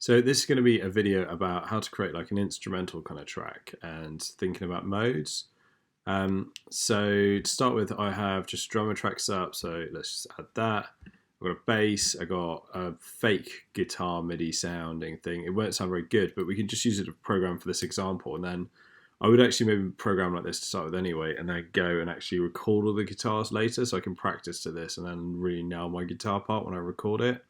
So this is going to be a video about how to create like an instrumental kind of track and thinking about modes. So to start with, I have just drummer tracks up. So let's just add that. I've got a bass. I got a fake guitar MIDI sounding thing. It won't sound very good, but we can just use it to program for this example. And then I would actually maybe program like this to start with anyway, and then go and actually record all the guitars later, so I can practice to this and then really nail my guitar part when I record it.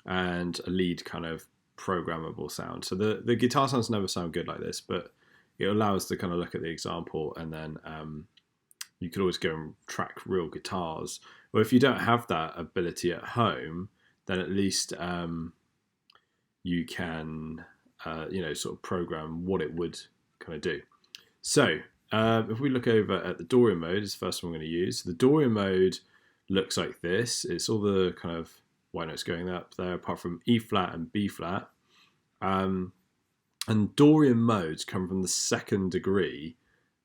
And a lead kind of programmable sound. So the guitar sounds never sound good like this, but it allows to kind of look at the example, and then you could always go and track real guitars. Or if you don't have that ability at home, then at least you can sort of program what it would kind of do. So if we look over at the Dorian mode, is the first one I'm going to use. The Dorian mode looks like this. It's all the kind of white notes going up there, apart from E flat and B flat. And Dorian modes come from the second degree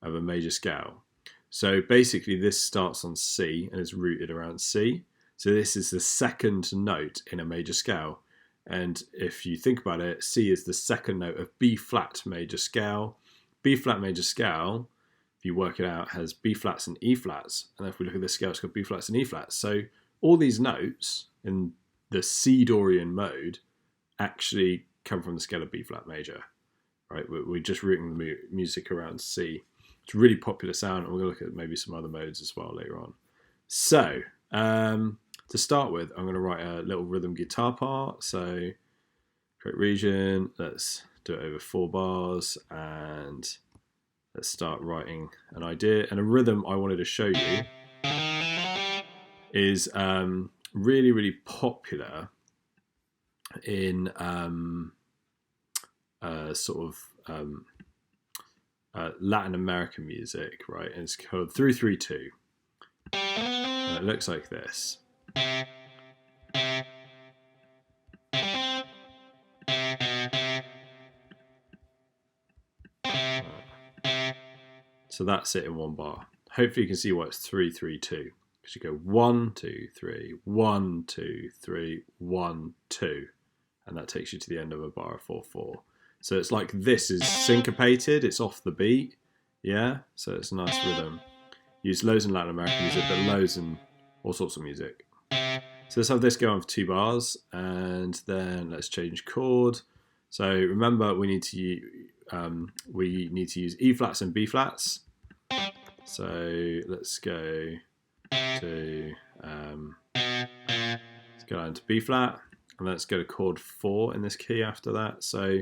of a major scale. So basically this starts on C and is rooted around C. So this is the second note in a major scale. And if you think about it, C is the second note of B flat major scale. B flat major scale, if you work it out, has B flats and E flats. And if we look at this scale, it's got B flats and E flats. So all these notes in the C Dorian mode actually come from the scale of B flat major, right? We're just rooting the music around C. It's a really popular sound, and we're going to look at maybe some other modes as well later on. So to start with, I'm going to write a little rhythm guitar part. So create region, let's do it over 4 bars, and let's start writing an idea. And a rhythm I wanted to show you is really, really popular in Latin American music, right? And it's called 3-3-2. And it looks like this. So that's it in 1 bar. Hopefully you can see why it's 3-3-2. Because you go 1, 2, 3, 1, 2, 3, 1, 2. And that takes you to the end of a bar of 4-4. So it's like this is syncopated, it's off the beat, yeah? So it's a nice rhythm. Use loads in Latin American music, but loads in all sorts of music. So let's have this go on for 2 bars, and then let's change chord. So remember, we need to use E flats and B flats. So let's go to let's go down to B flat. And let's go to chord 4 in this key after that. So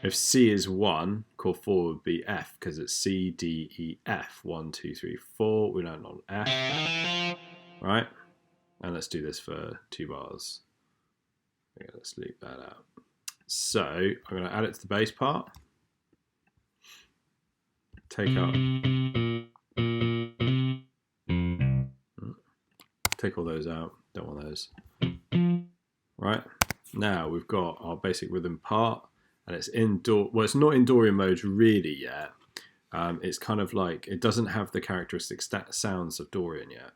if C is 1, chord 4 would be F, because it's C, D, E, F. 1, 2, 3, 4. We land on F. Right? And let's do this for 2 bars. Okay, let's leave that out. So I'm going to add it to the bass part. Take all those out. Don't want those. Right, now we've got our basic rhythm part, and it's it's not in Dorian mode really yet. It's kind of like, it doesn't have the characteristic sounds of Dorian yet.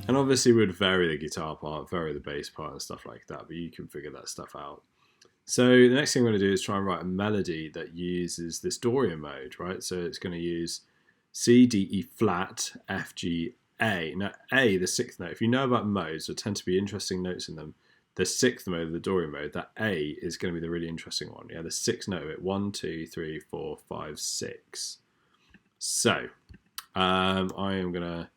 And obviously we'd vary the guitar part, vary the bass part and stuff like that, but you can figure that stuff out. So the next thing I'm going to do is try and write a melody that uses this Dorian mode, right? So it's going to use C, D, E flat, F, G, A. Now A, the 6th note, if you know about modes, there tend to be interesting notes in them. The 6th mode of the Dorian mode, that A is going to be the really interesting one. Yeah, the 6th note of it, 1, 2, 3, 4, 5, 6. So I am going to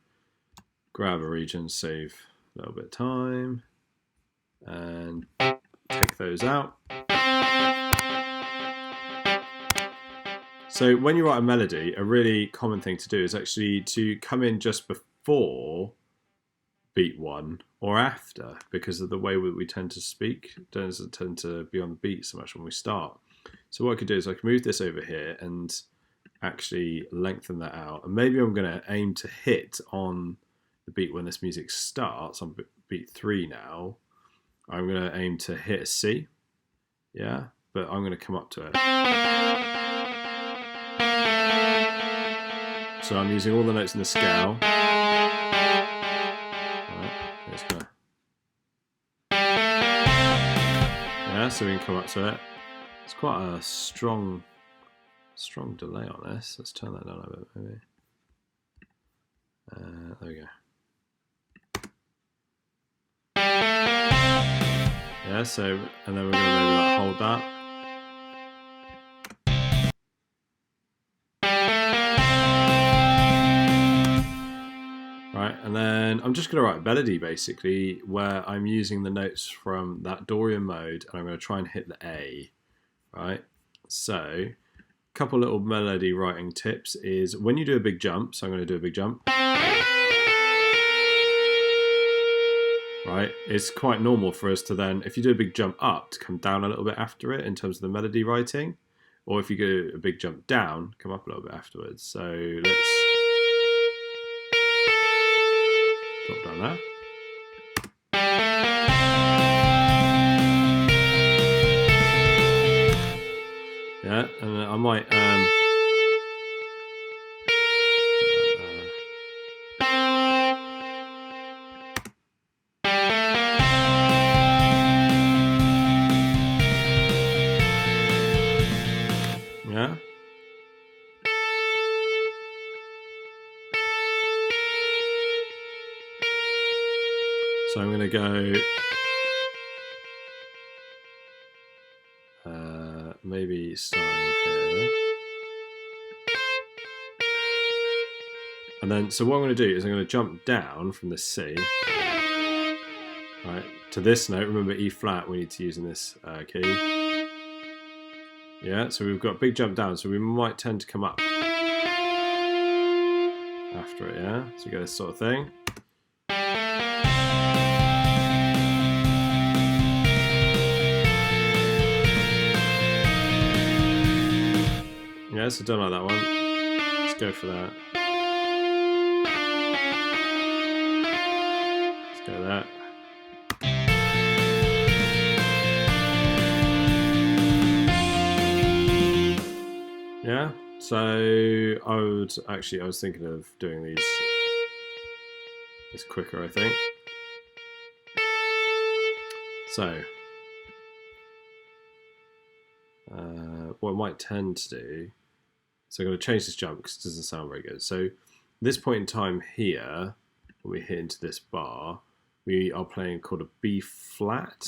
grab a region, save a little bit of time, and take those out. So when you write a melody, a really common thing to do is actually to come in just before beat 1 or after, because of the way we tend to speak. Don't tend to be on the beat so much when we start. So what I could do is I can move this over here and actually lengthen that out. And maybe I'm going to aim to hit on the beat when this music starts, on beat 3 now. I'm going to aim to hit a C. Yeah, but I'm going to come up to it. So I'm using all the notes in the scale. Right, it's gonna... Yeah, so we can come up to it. It's quite a strong delay on this. Let's turn that down a bit, maybe. There we go. Yeah, so, and then we're going to maybe like hold that. Right, and then I'm just going to write a melody basically where I'm using the notes from that Dorian mode and I'm going to try and hit the A. Right, so a couple little melody writing tips is when you do a big jump, so I'm going to do a big jump. Right, it's quite normal for us to then, if you do a big jump up, to come down a little bit after it in terms of the melody writing, or if you go a big jump down, come up a little bit afterwards. So let's drop down there. Yeah, and I might yeah. So I'm going to go maybe starting here. And then, so what I'm going to do is I'm going to jump down from the C, right, to this note. Remember E flat we need to use in this key. Yeah, so we've got a big jump down, so we might tend to come up after it, yeah? So you get this sort of thing. Yeah, so don't like that one. Let's go for that. Let's go that. Yeah, so I was thinking of doing these quicker, I think. So what I might tend to do, so I'm going to change this jump because it doesn't sound very good. So this point in time here, when we hit into this bar, we are playing called a B flat.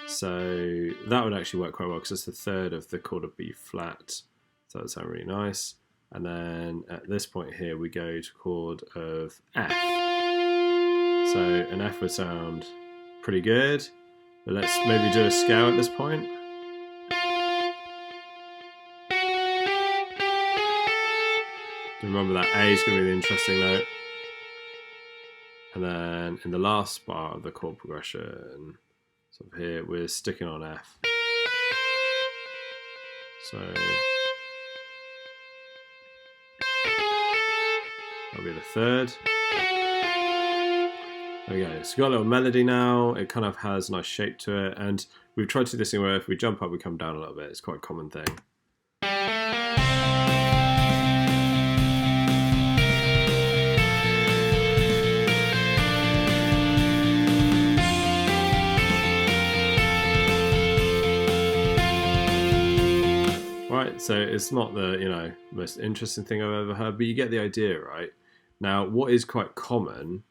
So that would actually work quite well because it's the third of the chord of B flat. So that would sound really nice. And then at this point here, we go to chord of F. So an F would sound pretty good. But let's maybe do a scale at this point. Remember that A is going to be the interesting note. And then in the last bar of the chord progression, so here we're sticking on F. So that'll be the third. There we go. So we've got a little melody now. It kind of has a nice shape to it. And we've tried to do this thing where if we jump up, we come down a little bit. It's quite a common thing. Right, so it's not the most interesting thing I've ever heard, but you get the idea, right? Now, what is quite common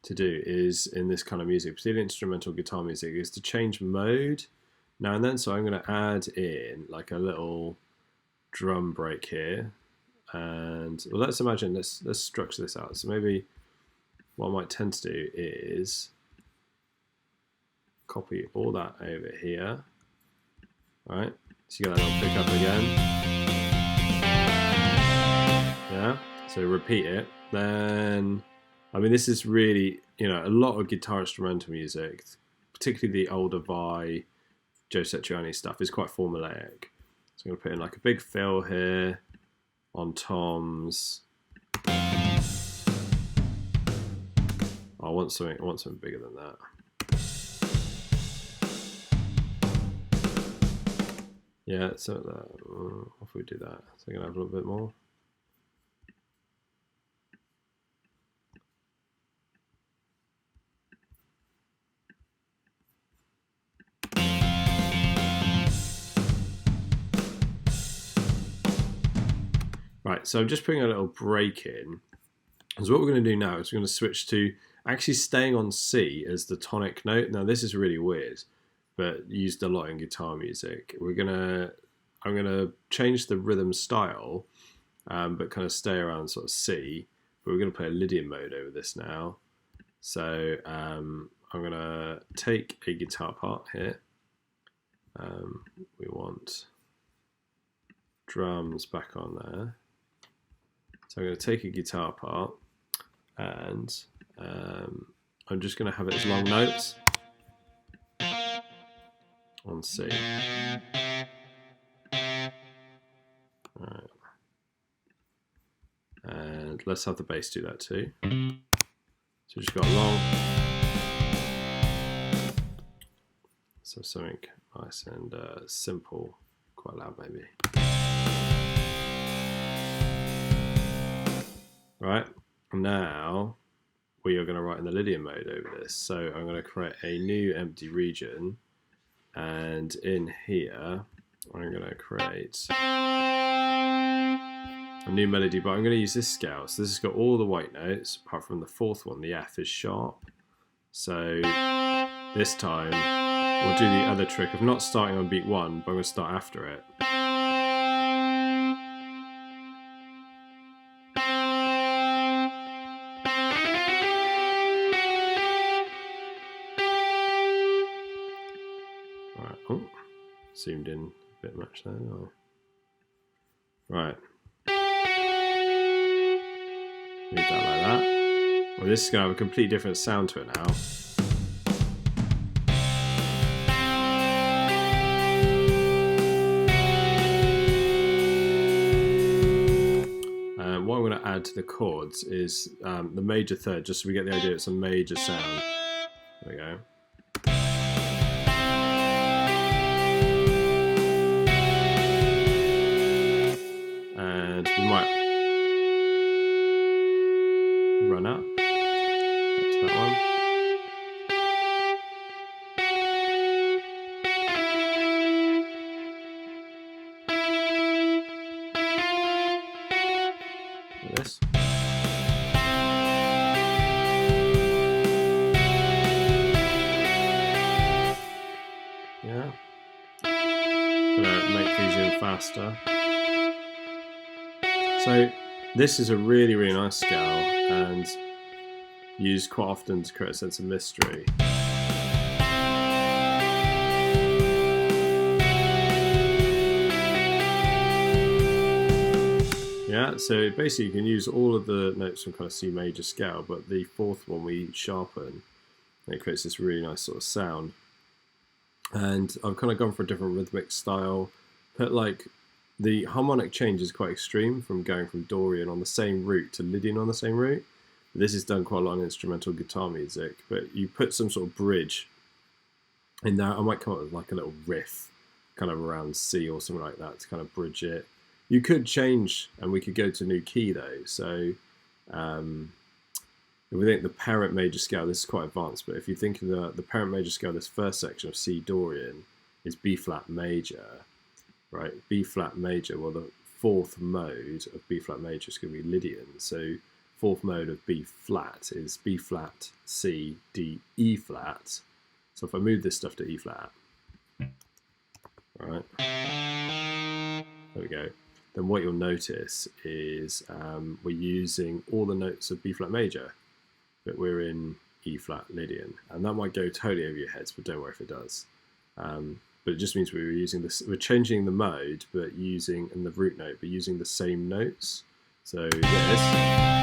to do is in this kind of music, particularly instrumental guitar music, is to change mode now and then. So I'm going to add in like a little drum break here, and well, let's imagine let's structure this out. So maybe what I might tend to do is copy all that over here, right? So you get that little pickup again. Yeah, so repeat it. Then, I mean, this is really, a lot of guitar instrumental music, particularly the older Vai, Joe Satriani stuff, is quite formulaic. So I'm going to put in like a big fill here on toms. I want something bigger than that. Yeah, so that, if we do that, so we're going to have a little bit more. Right, so I'm just putting a little break in. So what we're going to do now is we're going to switch to actually staying on C as the tonic note. Now this is really weird, but used a lot in guitar music. I'm gonna change the rhythm style, but kind of stay around sort of C. But we're going to play a Lydian mode over this now. So I'm going to take a guitar part here. We want drums back on there. So I'm going to take a guitar part, and I'm just going to have it as long notes on C. Right. And let's have the bass do that too. So we've just got long. So something nice and simple, quite loud maybe. Right, now we are going to write in the Lydian mode over this. So I'm going to create a new empty region, and in here I'm going to create a new melody, but I'm going to use this scale. So this has got all the white notes apart from the fourth one. The F is sharp. So this time we'll do the other trick of not starting on beat 1, but I'm going to start after it. Right. Oh, zoomed in a bit much there. Oh. Right. Leave that like that. Well, this is going to have a completely different sound to it now. What I'm going to add to the chords is the major third, just so we get the idea it's a major sound. There we go. And we might run up to that one. Like this. Yeah. Gonna make these even faster. So this is a really, really nice scale and used quite often to create a sense of mystery. Yeah, so basically you can use all of the notes from kind of C major scale, but the fourth one we sharpen, and it creates this really nice sort of sound. And I've kind of gone for a different rhythmic style, but like the harmonic change is quite extreme from going from Dorian on the same route to Lydian on the same route. This is done quite a lot in instrumental guitar music, but you put some sort of bridge in there. I might come up with like a little riff kind of around C or something like that to kind of bridge it. You could change, and we could go to a new key though. So if we think the parent major scale, this is quite advanced, but if you think of the parent major scale, this first section of C Dorian is B flat major, right? B flat major, well the fourth mode of B flat major is going to be Lydian. So fourth mode of B flat is B flat, C, D, E flat. So if I move this stuff to E flat, right, there we go. Then what you'll notice is we're using all the notes of B flat major, but we're in E flat Lydian, and that might go totally over your heads, but don't worry if it does. But it just means we were using this. We're changing the mode, but using in the root note, but using the same notes. So this.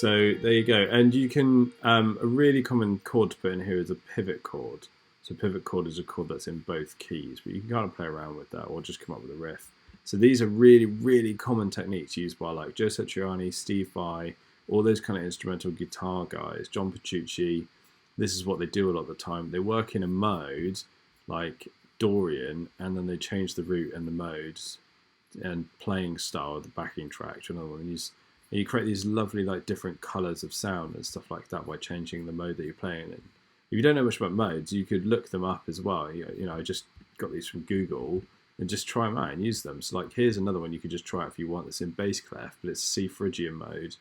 So there you go. And you can, a really common chord to put in here is a pivot chord. So pivot chord is a chord that's in both keys, but you can kind of play around with that or just come up with a riff. So these are really, really common techniques used by like Joe Satriani, Steve Vai, all those kind of instrumental guitar guys, John Petrucci. This is what they do a lot of the time. They work in a mode like Dorian, and then they change the root and the modes and playing style of the backing track to another one. And you create these lovely like different colors of sound and stuff like that by changing the mode that you're playing in. If you don't know much about modes, you could look them up as well. You know, I just got these from Google and just try them out and use them. So like here's another one you could just try if you want. It's in bass clef, but it's C Phrygian mode.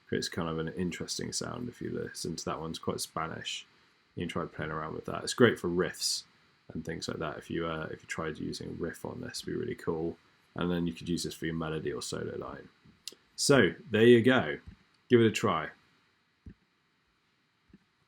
Creates kind of an interesting sound if you listen to that one. It's quite Spanish. You can try playing around with that. It's great for riffs and things like that. If you tried using a riff on this, it'd be really cool. And then you could use this for your melody or solo line. So there you go. Give it a try.